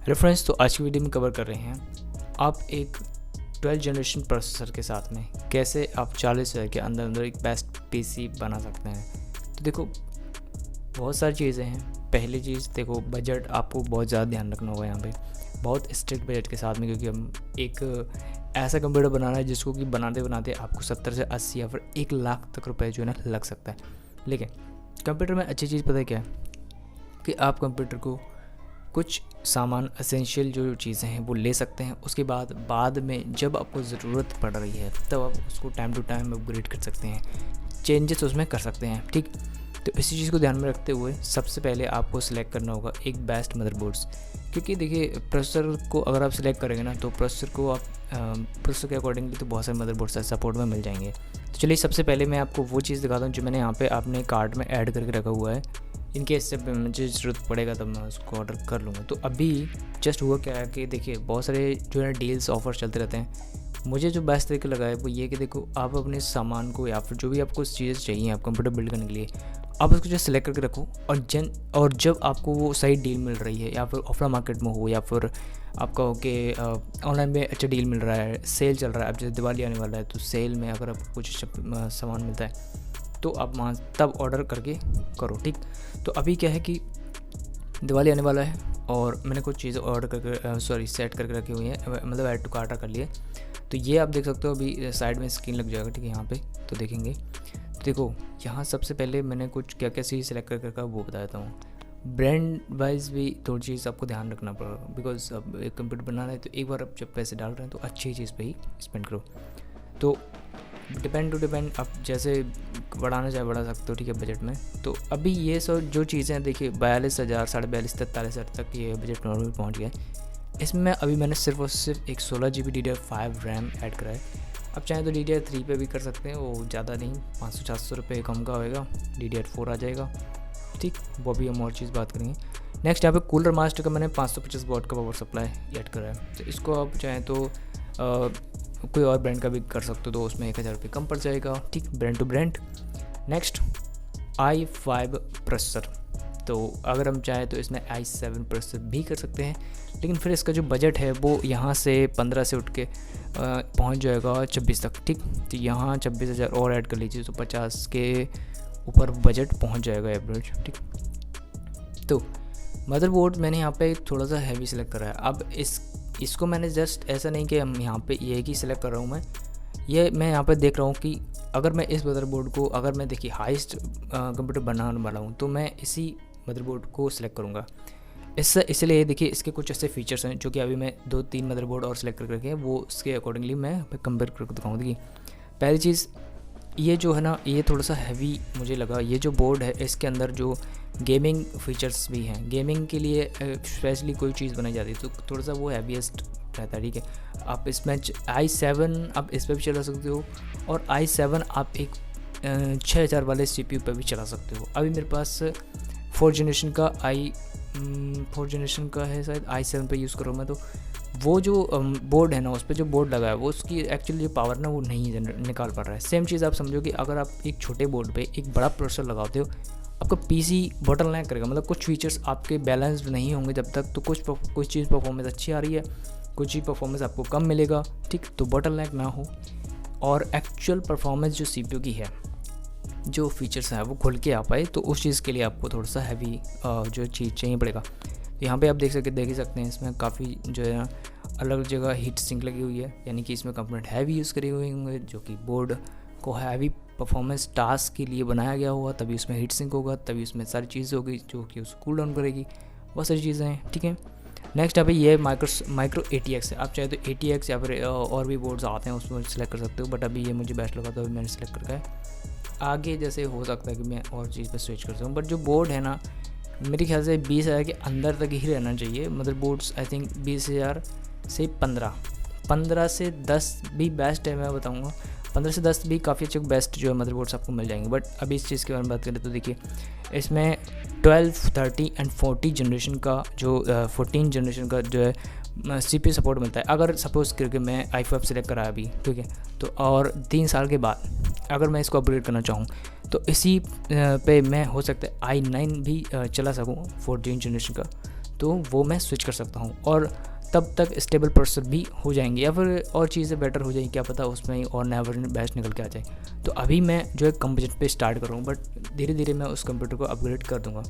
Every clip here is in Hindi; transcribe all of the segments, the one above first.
हेलो फ्रेंड्स, तो आज की वीडियो में कवर कर रहे हैं आप एक 12th जनरेशन प्रोसेसर के साथ में कैसे आप 40,000 के अंदर अंदर एक बेस्ट पीसी बना सकते हैं। तो देखो, बहुत सारी चीज़ें हैं। पहली चीज़ देखो, बजट आपको बहुत ज़्यादा ध्यान रखना होगा यहाँ पे, बहुत स्ट्रिक्ट बजट के साथ में, क्योंकि हम एक ऐसा कंप्यूटर बनाना है जिसको कि बनाते बनाते आपको 70 से 80 या फिर 1 लाख तक रुपए जो है ना लग सकता है। लेकिन कंप्यूटर में अच्छी चीज़ पता है क्या है कि आप कंप्यूटर को कुछ सामान एसेंशियल जो चीज़ें हैं वो ले सकते हैं। उसके बाद में जब आपको ज़रूरत पड़ रही है तब आप उसको टाइम टू टाइम अपग्रेड कर सकते हैं, चेंजेस उसमें कर सकते हैं। ठीक, तो इसी चीज़ को ध्यान में रखते हुए सबसे पहले आपको सिलेक्ट करना होगा एक बेस्ट मदरबोर्ड्स। क्योंकि देखिए, प्रोसेसर को अगर आप सिलेक्ट करेंगे ना तो प्रोसेसर को आप प्रोसेसर के अकॉर्डिंगली तो बहुत सारे मदरबोर्ड्स सपोर्ट में मिल जाएंगे। तो चलिए, सबसे पहले मैं आपको वो चीज़ दिखाता हूँ जो मैंने यहाँ पे आपने कार्ट में ऐड करके रखा हुआ है। इनके इससे मुझे ज़रूरत पड़ेगा तब मैं उसको ऑर्डर कर लूँगा। तो अभी जस्ट हुआ क्या है कि देखिए, बहुत सारे जो है डील्स ऑफर चलते रहते हैं। मुझे जो बेस्ट तरीका लगा है वो ये कि देखो, आप अपने सामान को या फिर जो भी आपको चीज़ें चाहिए आप कंप्यूटर बिल्ड करने के लिए, आप उसको जो सिलेक्ट करके रखो। और जब आपको वो सही डील मिल रही है, या फिर ऑफलाइन मार्केट में हो या फिर आपका हो कि ऑनलाइन में अच्छा डील मिल रहा है, सेल चल रहा है, अब जैसे दिवाली आने वाला है तो सेल में अगर आपको कुछ सामान मिलता है तो आप वहाँ तब ऑर्डर करके करो। ठीक, तो अभी क्या है कि दिवाली आने वाला है और मैंने कुछ चीज़ें ऑर्डर करके सेट करके रखी हुई हैं, मतलब ऐड टू कार्ट कर लिए। तो ये आप देख सकते हो, अभी साइड में स्क्रीन लग जाएगा। ठीक है, यहाँ पे तो देखेंगे। तो देखो, यहाँ सबसे पहले मैंने कुछ क्या क्या चीज़ सेलेक्ट करके रखा वो बता देता हूँ। ब्रांड वाइज भी थोड़ी चीज़ आपको ध्यान रखना पड़ेगा, बिकॉज अब एक कंप्यूटर बनाना है तो एक बार आप जब पैसे डाल रहे हैं तो अच्छी चीज़ पे ही स्पेंड करो। तो डिपेंड आप जैसे बढ़ाना चाहे बढ़ा सकते हो। ठीक है, बजट में। तो अभी ये सब जो चीज़ें देखिए, 42,000 42,000 43,000 तक ये बजट नॉर्मल पहुँच गया है। इसमें अभी मैंने सिर्फ और सिर्फ एक 16 GB DDR5 रैम ऐड करा है। अब चाहे तो DDR3 पे भी कर सकते हैं, वो ज़्यादा नहीं, 500-400 रुपये कम का होएगा। DDR4 आ जाएगा। ठीक, वो भी हम और चीज़ बात करेंगे। नेक्स्ट यहाँ पे कूलर मास्टर का मैंने 550 वाट का पावर सप्लाई ऐड करा है। तो इसको आप चाहें तो कोई और ब्रांड का भी कर सकते हो, तो उसमें 1,000 रुपये कम पड़ जाएगा। ठीक, brand to brand. Next i5 processor, तो अगर हम चाहें तो इसमें i7 प्रोसेसर भी कर सकते हैं, लेकिन फिर इसका जो बजट है वो यहाँ से 15 से उठ के पहुँच जाएगा 26 तक। ठीक, तो यहाँ 26,000 और ऐड कर लीजिए तो 50 के ऊपर बजट पहुँच जाएगा एवरेज। ठीक, तो मदरबोर्ड मैंने यहाँ पे थोड़ा सा हैवी सेलेक्ट करा है। अब इसको मैंने जस्ट ऐसा नहीं कि हम यहाँ पे ये ही सिलेक्ट कर रहा हूँ, मैं यहाँ पे देख रहा हूँ कि अगर मैं इस मदरबोर्ड को, अगर मैं देखिए हाईएस्ट कंप्यूटर बनाने वाला हूँ तो मैं इसी मदरबोर्ड को सिलेक्ट करूँगा। इसलिए देखिए, इसके कुछ ऐसे फीचर्स हैं जो कि अभी मैं 2-3 मदरबोर्ड और सिलेक्ट करके रखे हैं, वो उसके अकॉर्डिंगली मैं कंपेयर करके दिखाऊँगा। देखिए, पहली चीज़ ये जो है ना, ये थोड़ा सा हैवी मुझे लगा। ये जो बोर्ड है इसके अंदर जो गेमिंग फीचर्स भी हैं, गेमिंग के लिए स्पेशली कोई चीज़ बनाई जाती है तो थोड़ा सा वो हैवीएस्ट रहता है। ठीक है, आप इसमें i7 आप इस पर भी चला सकते हो, और i7 आप एक 6000 वाले CPU पर भी चला सकते हो। अभी मेरे पास 4th जनरेशन का 4th जनरेशन का है शायद, i7 पे यूज़ करूँ मैं, तो वो जो बोर्ड है ना, उस पर जो बोर्ड लगा है वो उसकी एक्चुअली जो पावर ना वो नहीं निकाल पा रहा है। सेम चीज़ आप समझो कि अगर आप एक छोटे बोर्ड पे एक बड़ा प्रोसेसर लगाते हो, आपका पीसी बॉटलनेक करेगा, मतलब कुछ फीचर्स आपके बैलेंस नहीं होंगे जब तक, तो कुछ चीज़ परफॉर्मेंस अच्छी आ रही है, कुछ चीज़ परफॉर्मेंस आपको कम मिलेगा। ठीक, तो बॉटलनेक ना हो और एक्चुअल परफॉर्मेंस जो CPU की है, जो फीचर्स हैं वो खुल के आ पाए, तो उस चीज़ के लिए आपको थोड़ा सा हैवी जो चीज़ चाहिए पड़ेगा। तो यहाँ पे आप देख ही सकते हैं, इसमें काफ़ी जो है अलग जगह हीट सिंक लगी हुई है, यानी कि इसमें कंपोनेंट हैवी यूज़ करे हुए होंगे जो कि बोर्ड को हैवी परफॉर्मेंस टास्क के लिए बनाया गया होगा, तभी उसमें हीट सिंक होगा, तभी उसमें सारी चीज़ें होगी जो कि उसको कूल डाउन करेगी। बहुत सारी चीज़ें हैं। ठीक है, नेक्स्ट यहाँ पे ये माइक्रो ATX है। आप चाहे तो ATX या फिर और भी बोर्ड्स आते हैं उसमें सेलेक्ट कर सकते हो, बट अभी ये मुझे बेस्ट लगा तो अभी मैंने सेलेक्ट करके है। आगे जैसे हो सकता है कि मैं और चीज़ पर स्विच कर सकूँ, बट जो बोर्ड है ना, मेरे ख्याल से 20,000 के अंदर तक ही रहना चाहिए। मदरबोर्ड्स आई थिंक 20,000 से 15 से 10 भी बेस्ट है, मैं बताऊंगा। 15 से 10 भी काफ़ी अच्छे बेस्ट जो है मदरबोर्ड्स आपको मिल जाएंगे। बट अभी इस चीज़ के बारे में बात करें तो देखिए, इसमें 12, 30 एंड 40 जनरेशन का जो 14 जनरेशन का जो है CPU सपोर्ट मिलता है। अगर सपोज़ करके मैं i5 सेलेक्ट करा अभी, ठीक है, तो और 3 साल के बाद अगर मैं इसको अपग्रेड करना चाहूँ तो इसी पे मैं हो सकता है i9 भी चला सकूँ 14 जनरेशन का। तो वो मैं स्विच कर सकता हूँ और तब तक स्टेबल प्रोसेसर भी हो जाएंगे या फिर और चीज़ें बेटर हो जाएंगी, क्या पता उसमें ही और नया वर्जन बेस्ट निकल के आ जाए। तो अभी मैं जो है कम बजट पे स्टार्ट कर रहा हूँ, बट धीरे धीरे मैं उस कंप्यूटर को अपग्रेड कर दूँगा।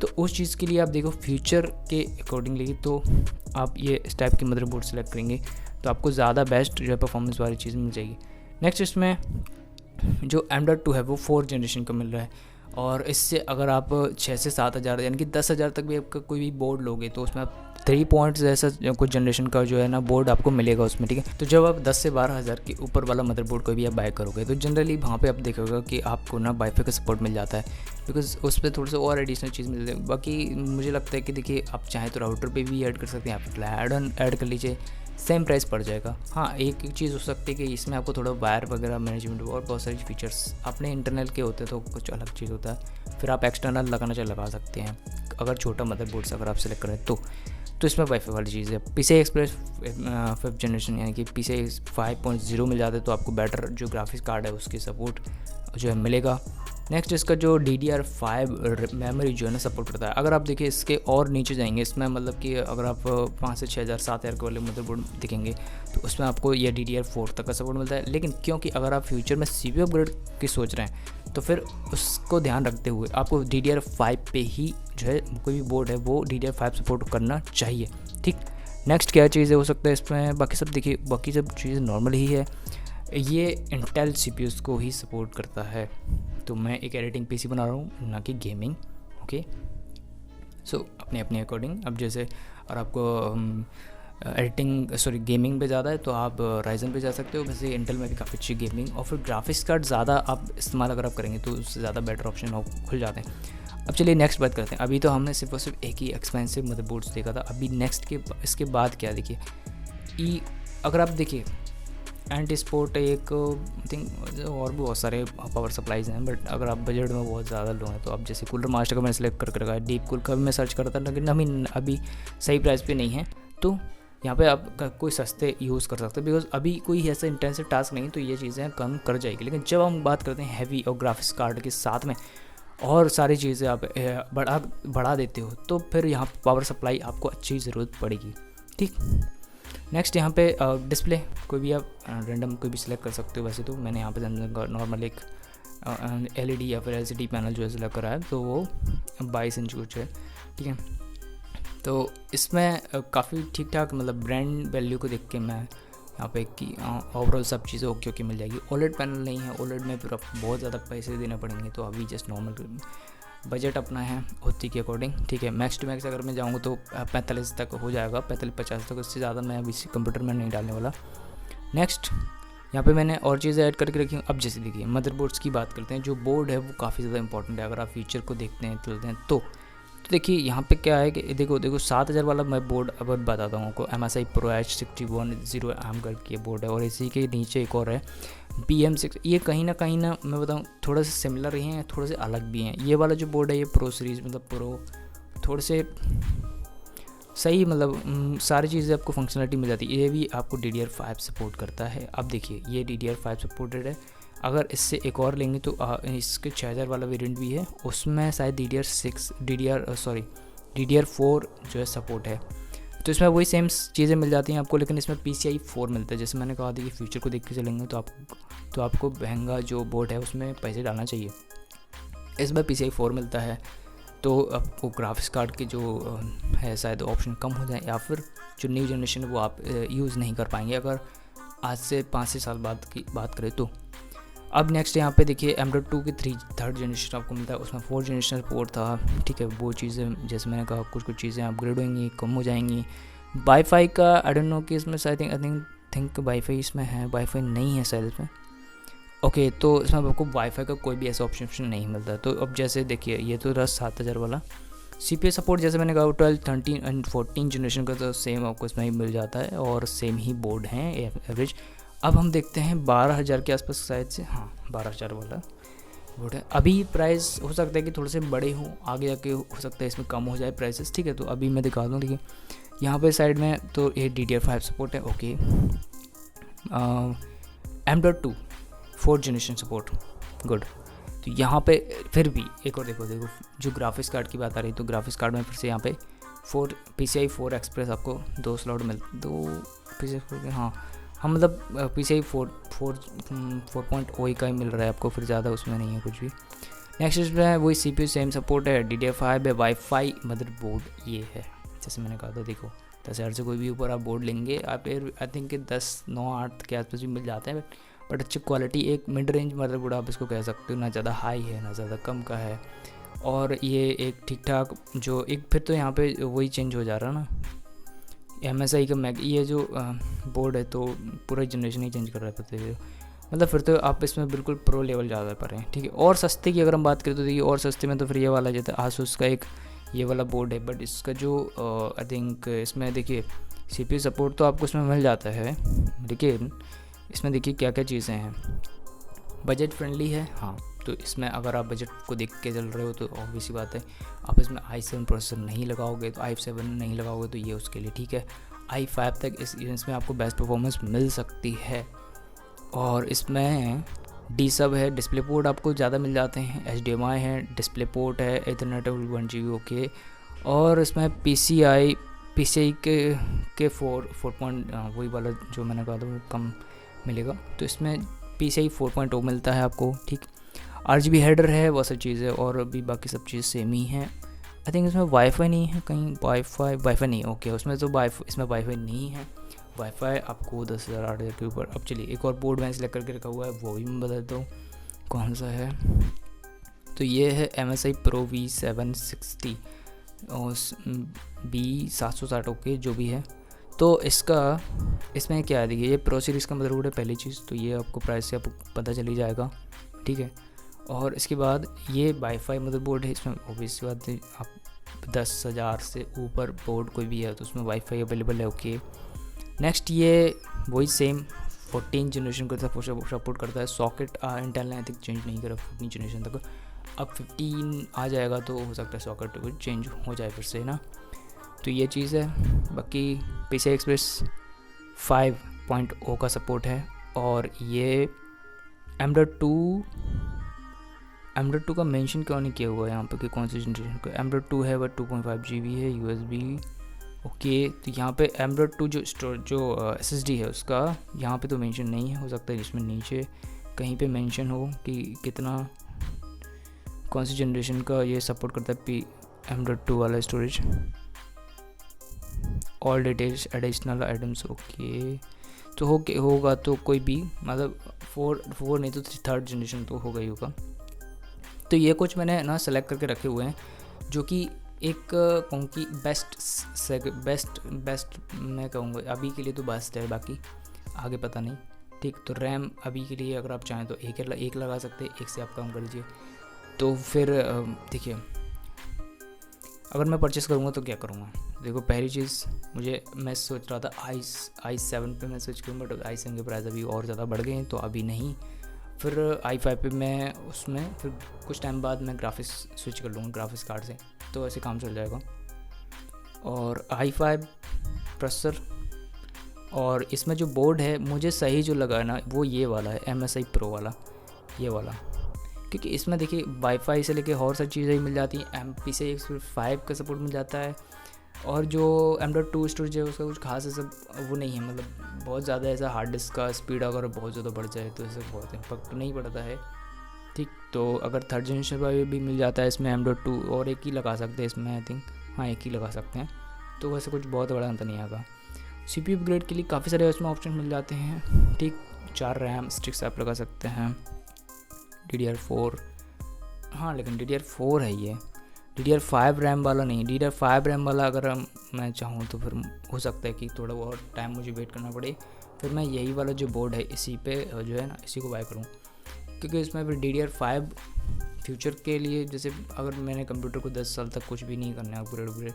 तो उस चीज़ के लिए आप देखो फ्यूचर के अकॉर्डिंगली तो आप ये इस टाइप की मदरबोर्ड सेलेक्ट करेंगे तो आपको ज़्यादा बेस्ट जो है परफॉर्मेंस वाली चीज़ मिल जाएगी। नेक्स्ट इसमें जो M.2 है वो 4th जनरेशन का मिल रहा है, और इससे अगर आप 6 से 7 हज़ार यानी कि 10 हज़ार तक भी आपका कोई भी बोर्ड लोगे तो उसमें आप 3 पॉइंट्स ऐसा कुछ जनरेशन का जो है ना बोर्ड आपको मिलेगा उसमें, ठीक है। तो जब आप 10 से 12 हज़ार के ऊपर वाला मदरबोर्ड कोई भी आप बाय करोगे तो जनरली वहाँ पे आप देखोगे कि आपको ना वाईफाई का सपोर्ट मिल जाता है, बिकॉज उस पर थोड़ा सा और एडिशनल चीज़ मिल जाती है। बाकी मुझे लगता है कि देखिए आप चाहें तो राउटर पे भी ऐड कर सकते हैं, आप एड ऑन ऐड कर लीजिए, सेम प्राइस पड़ जाएगा। हाँ, एक चीज़ हो सकती है कि इसमें आपको थोड़ा वायर वगैरह मैनेजमेंट और बहुत सारी फीचर्स अपने इंटरनल के होते हैं तो कुछ अलग चीज़ होता है, फिर आप एक्सटर्नल लगाना चाहिए लगा सकते हैं अगर छोटा मदरबोर्ड से अगर आप सेलेक्ट करें तो इसमें वाईफाई वाली चीज़ है। PCI Express 5th जनरेशन यानी कि PCI 5.0 मिल जाते तो आपको बेटर जो ग्राफिक्स कार्ड है उसकी सपोर्ट जो है मिलेगा। नेक्स्ट इसका जो DDR5 मेमोरी जो है ना सपोर्ट करता है। अगर आप देखिए इसके और नीचे जाएंगे इसमें मतलब कि अगर आप 5 से 6 हज़ार 7 हज़ार के वाले मदरबोर्ड दिखेंगे तो उसमें आपको ये DDR4 तक का सपोर्ट मिलता है। लेकिन क्योंकि अगर आप फ्यूचर में CPU अपग्रेड की सोच रहे हैं तो फिर उसको ध्यान रखते हुए आपको DDR5 पे ही जो है कोई भी बोर्ड है वो DDR5 सपोर्ट करना चाहिए, ठीक। नेक्स्ट क्या चीज़ हो सकता है इसमें, बाकी सब देखिए बाकी सब चीज़ नॉर्मल ही है। ये इंटेल CPUs को ही सपोर्ट करता है। तो मैं एक एडिटिंग PC बना रहा हूँ ना कि गेमिंग, ओके। सो अपने अपने अकॉर्डिंग अब जैसे और आपको गेमिंग पे ज़्यादा है तो आप राइजन पे जा सकते हो। वैसे इंटेल में भी काफ़ी अच्छी गेमिंग और फिर ग्राफिक्स कार्ड ज़्यादा आप इस्तेमाल अगर आप करेंगे तो उससे ज़्यादा बेटर ऑप्शन खुल जाते हैं। अब चलिए नेक्स्ट बात करते हैं। अभी तो हमने सिर्फ और सिर्फ एक ही एक्सपेंसिव मदरबोर्ड्स देखा था, अभी नेक्स्ट के इसके बाद क्या देखिए अगर आप देखिए एंटी स्पोर्ट एक थिंक और भी बहुत सारे पावर सप्लाईज हैं, बट अगर आप बजट में बहुत ज़्यादा लो हैं तो आप जैसे कूलर मास्टर का मैंने सेलेक्ट करके रखा है, डीप कूल का भी मैं सर्च करता लेकिन अभी सही प्राइस पे नहीं है, तो यहाँ पे आप कोई सस्ते यूज़ कर सकते हैं बिकॉज अभी कोई ऐसा इंटेंसिव टास्क नहीं तो ये चीज़ें कम कर जाएगी। लेकिन जब हम बात करते हैं हैवी और ग्राफिक्स कार्ड के साथ में और सारी चीज़ें आप बढ़ा देते हो तो फिर यहाँ पावर सप्लाई आपको अच्छी ज़रूरत पड़ेगी, ठीक। नेक्स्ट यहाँ पे डिस्प्ले कोई भी आप रैंडम कोई भी सिलेक्ट कर सकते हो। वैसे तो मैंने यहाँ पे नॉर्मल एक LED या फिर LCD पैनल जो है सिलेक्ट करा है तो वो 22 इंच कुछ है, ठीक है। तो इसमें काफ़ी ठीक ठाक मतलब ब्रांड वैल्यू को देख के मैं यहाँ पे कि ओवरऑल सब चीज़ें ओके मिल जाएगी। OLED पैनल नहीं है, OLED में फिर आपको बहुत ज़्यादा पैसे देने पड़ेंगे, तो अभी जस्ट नॉर्मल बजट अपना है उसी के अकॉर्डिंग, ठीक है। मैक्स टू मैक्स अगर मैं जाऊँगा तो 45 तक हो जाएगा, 45-50 तक, उससे ज़्यादा मैं अभी कंप्यूटर में नहीं डालने वाला। नेक्स्ट यहाँ पे मैंने और चीज़ें ऐड करके रखी हूँ। अब जैसे देखिए मदरबोर्ड्स की बात करते हैं, जो बोर्ड है वो काफ़ी ज़्यादा इंपॉर्टेंट है। अगर आप फीचर को देखते हैं चलते हैं तो देखिए यहाँ पे क्या है कि देखो 7000 वाला मैं बोर्ड अब बताता हूँ आपको, MSI Pro H61 करके बोर्ड है, और इसी के नीचे एक और है BM6। ये कहीं ना मैं बताऊँ थोड़ा सा सिमिलर ही हैं, थोड़े से अलग भी हैं। ये वाला जो बोर्ड है ये प्रो सीरीज़ मतलब प्रो थोड़े से सही मतलब सारी चीज़ें आपको फंक्शनलिटी मिल जाती है। ये भी आपको DDR5 सपोर्ट करता है। अब देखिए ये DDR5 सपोर्टेड है। अगर इससे एक और लेंगे तो इसके 6000 वाला वेरिएंट भी है, उसमें शायद DDR4 जो है सपोर्ट है। तो इसमें वही सेम चीज़ें मिल जाती हैं आपको, लेकिन इसमें PCI 4 मिलता है। जैसे मैंने कहा था कि फ्यूचर को देख के चलेंगे तो आपको महंगा जो बोर्ड है उसमें पैसे डालना चाहिए। इसमें PCI 4 मिलता है तो आपको ग्राफिक्स कार्ड के जो है शायद ऑप्शन कम हो जाए, या फिर जो न्यू जनरेशन है वो आप यूज़ नहीं कर पाएंगे अगर आज से 5-6 साल बाद की बात करें तो। अब नेक्स्ट यहाँ पे देखिए M.2 की 3rd जनरेशन आपको मिलता है, उसमें 4th जनरेशन सपोर्ट था, ठीक है। वो चीज़ें जैसे मैंने कहा कुछ चीज़ें अपग्रेड होंगी, कम हो जाएंगी। वाईफाई का आई डोंट नो कि इसमें आई थिंक वाईफाई इसमें है, वाईफाई नहीं है शायद इसमें, ओके। तो इसमें आपको वाईफाई का कोई भी ऐसा ऑप्शन नहीं मिलता। तो अब जैसे देखिए ये तो रहा 7000 वाला। CPU सपोर्ट जैसे मैंने कहा 12, 13 एंड 14 जनरेशन का तो सेम आपको इसमें ही मिल जाता है, और सेम ही बोर्ड हैं एवरेज। अब हम देखते हैं 12000 के आसपास शायद से, हाँ 12000 वाला बोर्ड है। अभी प्राइस हो सकता है कि थोड़े से बड़े हों, आगे जाके हो सकता है इसमें कम हो जाए प्राइसेस, ठीक है। तो अभी मैं दिखा दूँ, देखिए यहाँ पे साइड में तो ये DDR5 सपोर्ट है, okay. M.2 4th generation support, good. तो यहाँ पे फिर भी एक और देखो जो ग्राफिक्स कार्ड की बात आ रही है तो ग्राफिक्स कार्ड में फिर से यहाँ पे PCI 4 एक्सप्रेस आपको 2 स्लॉट दो PCI 4 के, हाँ मतलब PCI 4.0 का ही मिल रहा है आपको, फिर ज़्यादा उसमें नहीं है कुछ भी। नेक्स्ट इसमें है वही CPU सेम सपोर्ट है, DDR5 है, वाईफाई मदरबोर्ड ये है। जैसे मैंने कहा था देखो 10,000 से कोई भी ऊपर आप बोर्ड लेंगे आप आई थिंक कि 10, 9, 8 के आसपास भी मिल जाते हैं, बट अच्छी क्वालिटी, एक मिड रेंज मदरबोर्ड आप इसको कह सकते हो, ना ज़्यादा हाई है ना ज़्यादा कम का है। और ये एक ठीक ठाक जो एक, फिर तो यहाँ पे वही चेंज हो जा रहा है ना, MSI का ये जो बोर्ड है तो पूरा जनरेशन ही चेंज कर रहा है पता है, मतलब फिर तो आप इसमें बिल्कुल प्रो लेवल ज़्यादा पर हैं, ठीक है। और सस्ते की अगर हम बात करें तो देखिए और सस्ते में तो फिर ये वाला जैसे आसूस का एक ये वाला बोर्ड है, बट इसका जो आई थिंक इसमें देखिए CPU सपोर्ट तो आपको इसमें मिल जाता है, लेकिन इसमें देखिए क्या क्या चीज़ें हैं। बजट फ्रेंडली है, हाँ, तो इसमें अगर आप बजट को देख के चल रहे हो तो ऑब्वियस सी बात है आप इसमें i7 प्रोसेसर नहीं लगाओगे, तो i7 नहीं लगाओगे तो ये उसके लिए ठीक है। i5 तक इसमें आपको बेस्ट परफॉर्मेंस मिल सकती है। और इसमें डी सब है, डिस्प्ले पोर्ट आपको ज़्यादा मिल जाते हैं, HDMI है, डिस्प्ले पोर्ट है, इथरनेट 1GB ओके। और इसमें PCI के 4 वही वाला जो मैंने कहा था वो कम मिलेगा, तो इसमें PCI 4.0 मिलता है आपको, ठीक। RGB हेडर है, वो सब चीज़ है, और भी बाकी सब चीज़ सेम ही है। आई थिंक इसमें वाईफाई नहीं है, कहीं वाईफाई नहीं, ओके उसमें तो इसमें वाईफाई नहीं है। वाईफाई आपको 10,000 के ऊपर। अब चलिए एक और बोर्ड मैंने सेलेक्ट करके रखा हुआ है, वो भी मैं बताता हूँ कौन सा है। तो ये है MSI Pro V760 और B760 ओके जो भी है। तो इसमें क्या है देखिए, ये प्रो सीरीज़ का मदरबोर्ड है पहली चीज़, तो ये आपको प्राइस से आपको पता चल ही जाएगा, ठीक है। और इसके बाद ये वाईफाई मदरबोर्ड है, इसमें ऑब्वियस बात है आप 10,000 से ऊपर बोर्ड कोई भी है तो उसमें वाईफाई अवेलेबल है ओके। नेक्स्ट ये वही सेम 14 जनरेशन का सपोर्ट करता है। सॉकेट इंटेल ने आई थिंक चेंज नहीं करा 14 जनरेशन तक, अब 15 आ जाएगा तो हो सकता है सॉकेट चेंज हो जाए फिर से ना, तो ये चीज़ है। बाकी PCI Express 5.0 का सपोर्ट है। और ये M.2 का मेंशन क्यों नहीं किया हुआ है यहाँ पर कि कौन सी जनरेशन का M.2 है, वह 2.5 GB है USB ओके। तो यहाँ पे M.2 जो SSD है उसका यहाँ पे तो मेंशन नहीं है, हो सकता है इसमें नीचे कहीं पे मेंशन हो कि कितना कौन सी जनरेशन का ये सपोर्ट करता है M.2 वाला storage. All details additional items okay, तो होगा तो कोई भी मतलब 4 नहीं तो 3rd जनरेशन तो होगा ही होगा। तो ये कुछ मैंने ना सेलेक्ट करके रखे हुए हैं जो कि एक कहूँ कि बेस्ट मैं कहूँगा अभी के लिए तो बेस्ट है, बाकी आगे पता नहीं, ठीक। तो रैम अभी के लिए अगर आप चाहें तो एक लगा सकते हैं, एक से आप कम कर लीजिए। तो फिर देखिए अगर मैं परचेस करूँगा तो क्या करूँगा, देखो पहली चीज़ मैं सोच रहा था i7 पे मैं स्विच करूँ, बट i7 के प्राइस अभी और ज़्यादा बढ़ गए हैं तो अभी नहीं। फिर i5 पे मैं उसमें फिर कुछ टाइम बाद मैं ग्राफिक्स स्विच कर लूँगा ग्राफिक्स कार्ड से, तो ऐसे काम चल जाएगा। और i5 प्रोसेसर, और इसमें जो बोर्ड है मुझे सही जो लगा है ना वो ये वाला है MSI Pro वाला, ये वाला, क्योंकि इसमें देखिए वाईफाई से लेके और सारी चीज़ें मिल जाती हैं। PCI Express 5 का सपोर्ट मिल जाता है, और जो M.2 स्टोरेज है उसका कुछ खास ऐसा वो नहीं है, मतलब बहुत ज़्यादा ऐसा हार्ड डिस्क का स्पीड अगर बहुत ज़्यादा बढ़ जाए तो ऐसे बहुत इम्पैक्ट नहीं पड़ता है, ठीक। तो अगर 3rd जनरेशन पर भी मिल जाता है इसमें M.2, और एक ही लगा सकते हैं इसमें आई थिंक, हाँ एक ही लगा सकते हैं, तो वैसे कुछ बहुत बड़ा अंतर नहीं आएगा। CPU अपग्रेड के लिए काफ़ी सारे इसमें ऑप्शन मिल जाते हैं, ठीक। 4 रैम स्टिक्स आप लगा सकते हैं, DDR4, हाँ लेकिन DDR4 है ये, DDR5 रैम वाला नहीं। DDR5 रैम वाला अगर मैं चाहूँ तो फिर हो सकता है कि थोड़ा बहुत टाइम मुझे वेट करना पड़े, फिर मैं यही वाला जो बोर्ड है इसी पे जो है ना इसी को बाय करूँ, क्योंकि इसमें फिर DDR5 फ्यूचर के लिए, जैसे अगर मैंने कंप्यूटर को 10 साल तक कुछ भी नहीं करना है अपग्रेड,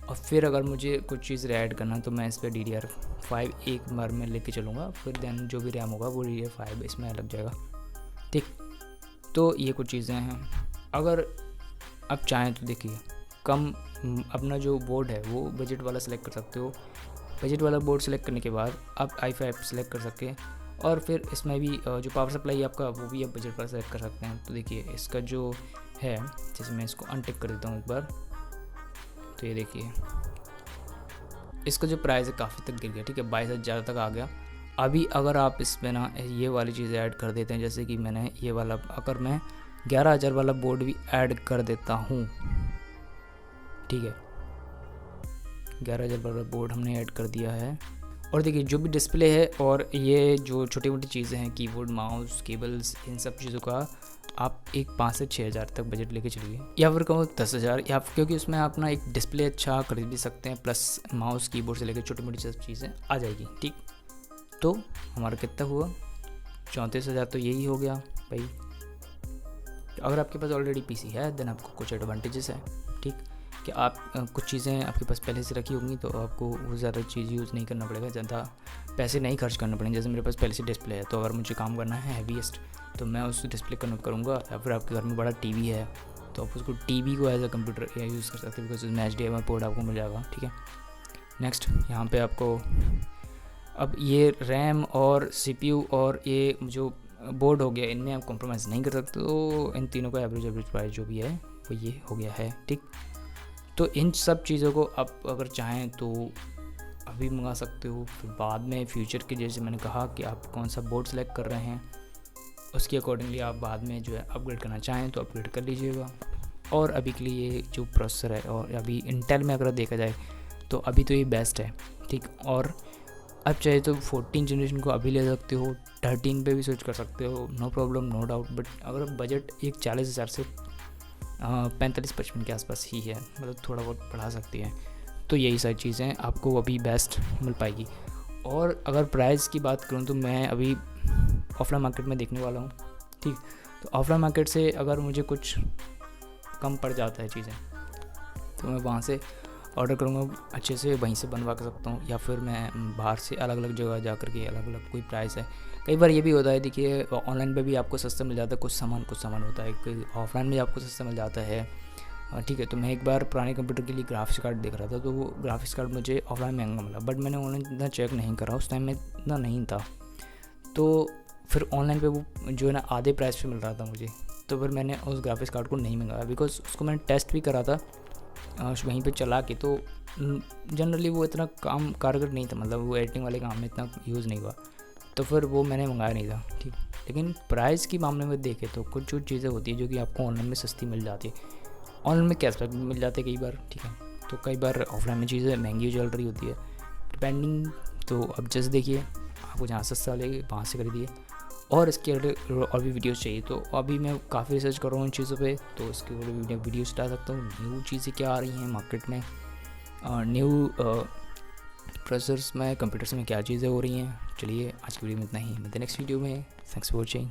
और फिर अगर मुझे कुछ चीज़ ऐड करना तो मैं इस पर DDR5 एक बार में लेके चलूँगा, फिर देन जो भी रैम होगा वो DDR5 इसमें लग जाएगा, ठीक। तो ये कुछ चीज़ें हैं। अगर आप चाहें तो देखिए कम अपना जो बोर्ड है वो बजट वाला सेलेक्ट कर सकते हो, बजट वाला बोर्ड सेलेक्ट करने के बाद आप i5 सेलेक्ट कर सकते हैं, और फिर इसमें भी जो पावर सप्लाई आपका वो भी आप बजट वाला सेलेक्ट कर सकते हैं। तो देखिए इसका जो है, जैसे मैं इसको अनटिक कर देता हूँ एक बार, तो ये देखिए इसका जो प्राइस है काफ़ी तक गिर गया, ठीक है, 22,000 तक आ गया। अभी अगर आप इसमें ना ये वाली चीज़ें ऐड कर देते हैं, जैसे कि मैंने ये वाला, अगर मैं 11,000 वाला बोर्ड भी ऐड कर देता हूँ, ठीक है, 11,000 वाला बोर्ड हमने ऐड कर दिया है। और देखिए जो भी डिस्प्ले है और ये जो छोटी मोटी चीज़ें हैं, कीबोर्ड, माउस, केबल्स, इन सब चीज़ों का आप एक 5 से 6,000 तक बजट लेके चलिए, या फिर कहूँ 10,000, या क्योंकि उसमें आप ना एक डिस्प्ले अच्छा खरीद भी सकते हैं, प्लस माउस, कीबोर्ड से लेकर छोटी मोटी सब चीज़ें आ जाएगी, ठीक। तो हमारा कितना हुआ, 34,000, तो यही हो गया भाई। अगर आपके पास ऑलरेडी पीसी है देन आपको कुछ एडवांटेजेस है, ठीक, कि आप कुछ चीज़ें आपके पास पहले से रखी होंगी, तो आपको वो ज़्यादा चीज़ यूज़ नहीं करना पड़ेगा, ज़्यादा पैसे नहीं खर्च करना पड़ेंगे। जैसे मेरे पास पहले से डिस्प्ले है, तो अगर मुझे काम करना है हैवीएस्ट, तो मैं उस डिस्प्ले कन्वर्ट करूँगा, या फिर आपके घर में बड़ा टीवी है तो आप उसको टीवी को एज अ कंप्यूटर यूज़ कर सकते हैं, बिकॉज उसमें HDMI पोर्ट आपको मिल जाएगा, ठीक है। नेक्स्ट यहाँ पे आपको अब ये रैम और CPU और ये जो बोर्ड हो गया, इनमें आप कॉम्प्रोमाइज़ नहीं कर सकते, तो इन तीनों का एवरेज प्राइस जो भी है वो ये हो गया है, ठीक। तो इन सब चीज़ों को आप अगर चाहें तो अभी मंगा सकते हो, फिर बाद में फ्यूचर के, जैसे मैंने कहा कि आप कौन सा बोर्ड सेलेक्ट कर रहे हैं, उसके अकॉर्डिंगली आप बाद में जो है अपग्रेड करना चाहें तो अपग्रेड कर लीजिएगा। और अभी के लिए ये जो प्रोसेसर है, और अभी इंटेल में अगर देखा जाए तो अभी तो ये बेस्ट है, ठीक। और अब चाहे तो 14 जनरेशन को अभी ले सकते हो, 13 पे भी स्विच कर सकते हो, no problem, no doubt. But अगर बजट एक 40,000 से 45-55 के आसपास ही है, मतलब थोड़ा बहुत बढ़ा सकती है, तो यही सारी चीज़ें आपको अभी बेस्ट मिल पाएगी। और अगर प्राइस की बात करूँ तो मैं अभी ऑफलाइन मार्केट में देखने वाला हूँ, ठीक। तो ऑफलाइन मार्केट से अगर मुझे कुछ कम पड़ जाता है चीज़ें, तो मैं वहाँ से ऑर्डर करूँगा, अच्छे से वहीं से बनवा कर सकता हूँ, या फिर मैं बाहर से अलग अलग जगह जा कर के अलग अलग कोई प्राइस है। कई बार ये भी होता है, देखिए ऑनलाइन पे भी आपको सस्ता मिल जाता है कुछ सामान होता है, कोई ऑफलाइन में आपको सस्ता मिल जाता है, ठीक है। तो मैं एक बार पुराने कंप्यूटर के लिए ग्राफिक्स कार्ड देख रहा था, तो वो ग्राफिक्स कार्ड मुझे ऑफलाइन महंगा मिला, बट मैंने ऑनलाइन इतना चेक नहीं करा, उस टाइम में इतना नहीं था, तो फिर ऑनलाइन पे वो जो है ना आधे प्राइस पे मिल रहा था मुझे, तो फिर मैंने उस ग्राफिक्स कार्ड को नहीं मंगाया, बिकॉज उसको मैंने टेस्ट भी करा था वहीं पे चला के, तो जनरली वो इतना काम कारगर नहीं था, मतलब वो एडिटिंग वाले काम में इतना यूज़ नहीं हुआ, तो फिर वो मैंने मंगाया नहीं था, ठीक। लेकिन प्राइस के मामले में देखें तो कुछ चीज़ें होती है जो कि आपको ऑनलाइन में सस्ती मिल जाती है, ऑनलाइन में कैशबैक भी मिल जाते हैं कई बार, ठीक है। तो कई बार ऑफलाइन में चीज़ें महंगी चल रही होती है, डिपेंडिंग। तो अब जैसे देखिए आपको जहाँ सस्ता लगे वहाँ से खरीदिए। और इसके और भी वीडियोस चाहिए तो अभी मैं काफ़ी रिसर्च कर रहा हूँ इन चीज़ों पे, तो इसके वीडियोस डाल सकता हूँ। न्यू चीज़ें क्या आ रही हैं मार्केट में, न्यू प्रोसेसर्स में, कंप्यूटर्स में क्या चीज़ें हो रही हैं। चलिए आज की वीडियो में इतना ही, मिलते हैं नेक्स्ट वीडियो में। Thanks for watching.